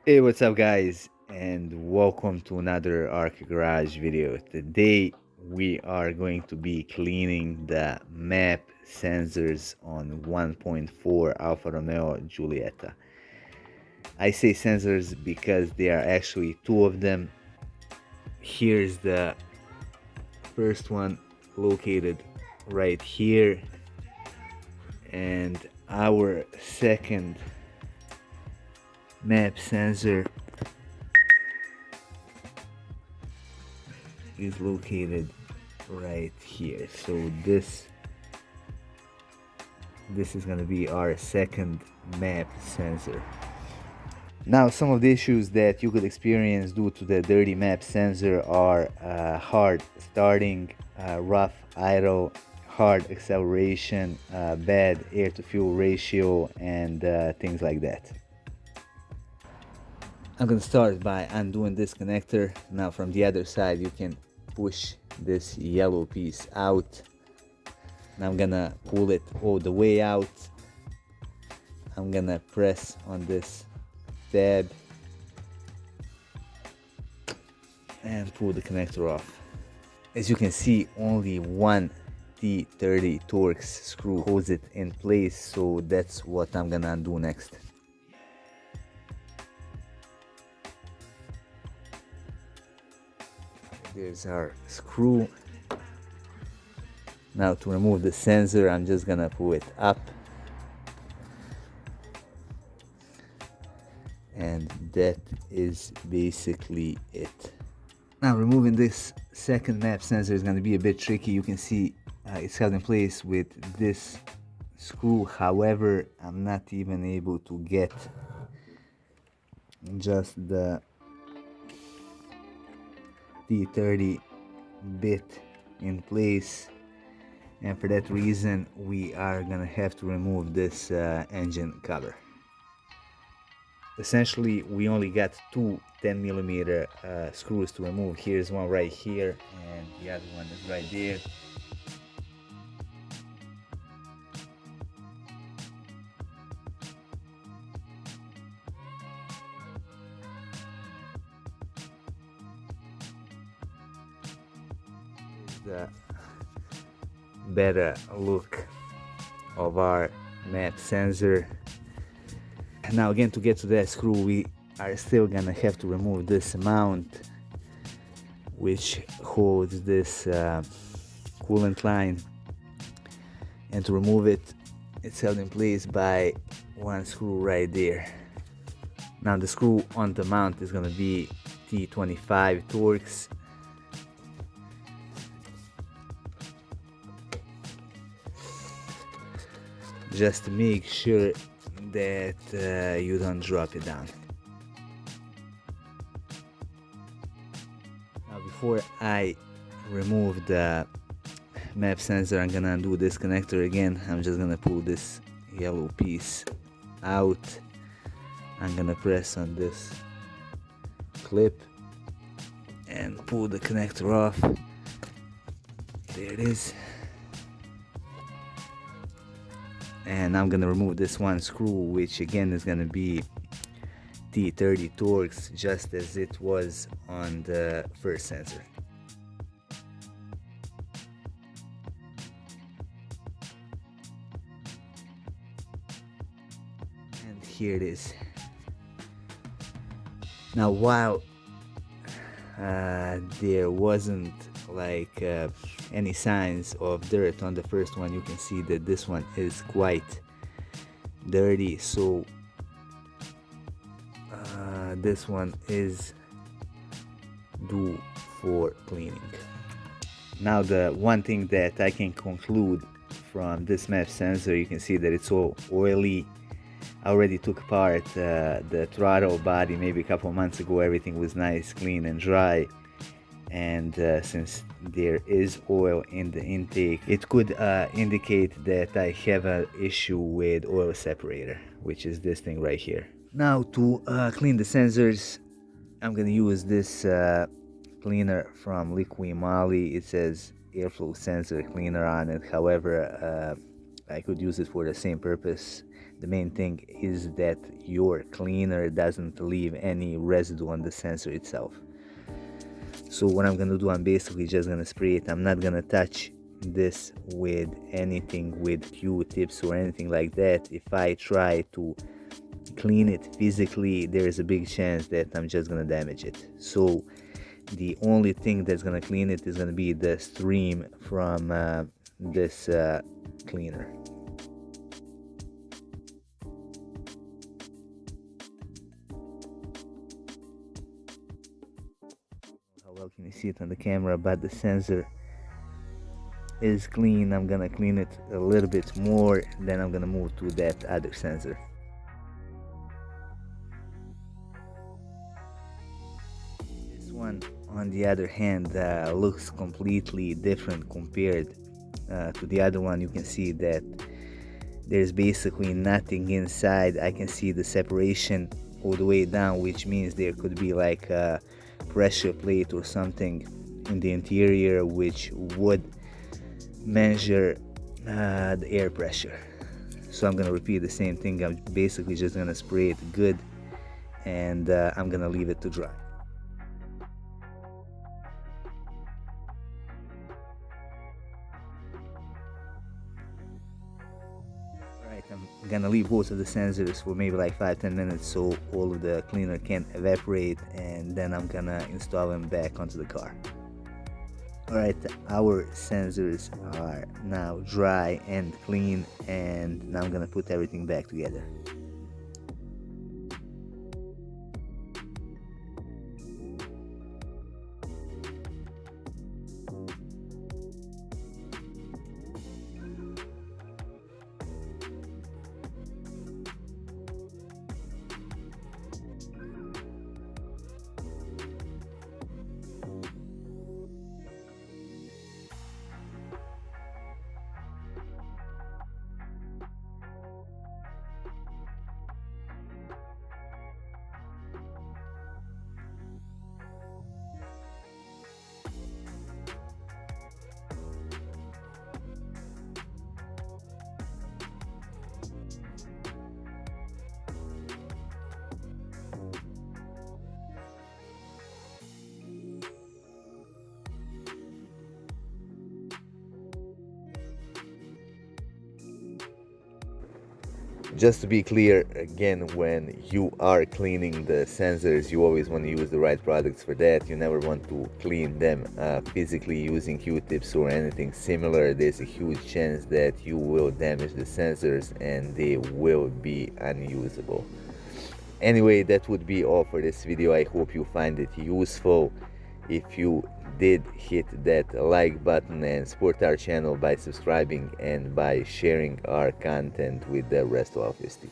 Hey, what's up, guys, and welcome to another Arc Garage video. Today, we are going to be cleaning the map sensors on 1.4 Alfa Romeo Giulietta. I say sensors because there are actually two of them. Here's the first one located right here, and our second map sensor is located right here. So this is going to be our second map sensor. Now, some of the issues that you could experience due to the dirty map sensor are hard starting, rough idle, hard acceleration, bad air to fuel ratio, and things like that. I'm gonna start by undoing this connector. Now from the other side you can push this yellow piece out. Now I'm gonna pull it all the way out. I'm gonna press on this tab and pull the connector off. As you can see, only one T30 Torx screw holds it in place, so that's what I'm gonna undo next. There's our screw. Now to remove the sensor, I'm just gonna pull it up, and that is basically it. Now removing this second map sensor is gonna be a bit tricky. You can see it's held in place with this screw. However, I'm not even able to get just the T30 bit in place, and for that reason we are gonna have to remove this engine cover. Essentially, we only got two 10mm screws to remove. Here's one right here, and the other one is right there. The better look of our map sensor. Now again, to get to that screw, we are still gonna have to remove this mount which holds this coolant line, and to remove it, it's held in place by one screw right there. Now the screw on the mount is gonna be T25 Torx. Just to make sure that you don't drop it down. Now before I remove the map sensor, I'm gonna undo this connector again. I'm just gonna pull this yellow piece out. I'm gonna press on this clip and pull the connector off. There it is. And I'm gonna remove this one screw, which again is gonna be T30 Torx, just as it was on the first sensor. And here it is. Now while there wasn't like any signs of dirt on the first one, you can see that this one is quite dirty, so this one is due for cleaning. Now the one thing that I can conclude from this map sensor, you can see that it's all oily. I already took apart the throttle body maybe a couple months ago. Everything was nice, clean and dry, and since there is oil in the intake, it could indicate that I have an issue with oil separator, which is this thing right here. Now to clean the sensors, I'm gonna use this cleaner from Liqui Moly. It says airflow sensor cleaner on it. However, I could use it for the same purpose. The main thing is that your cleaner doesn't leave any residue on the sensor itself. So what I'm gonna do, I'm basically just gonna spray it. I'm not gonna touch this with anything, with Q-tips or anything like that. If I try to clean it physically, there is a big chance that I'm just gonna damage it. So the only thing that's gonna clean it is gonna be the stream from this cleaner. How well can you see it on the camera, but the sensor is clean. I'm gonna clean it a little bit more, then I'm gonna move to that other sensor. This one, on the other hand, looks completely different compared to the other one. You can see that there's basically nothing inside. I can see the separation all the way down, which means there could be like a pressure plate or something in the interior which would measure the air pressure. So I'm gonna repeat the same thing. I'm basically just gonna spray it good, and I'm gonna leave it to dry. Alright, I'm gonna leave both of the sensors for maybe like 5-10 minutes so all of the cleaner can evaporate, and then I'm gonna install them back onto the car. Alright, our sensors are now dry and clean, and now I'm gonna put everything back together. Just to be clear, again, when you are cleaning the sensors, you always want to use the right products for that. You never want to clean them physically using Q-tips or anything similar. There's a huge chance that you will damage the sensors and they will be unusable. Anyway, that would be all for this video. I hope you find it useful. If you did, hit that like button and support our channel by subscribing and by sharing our content with the rest of your team.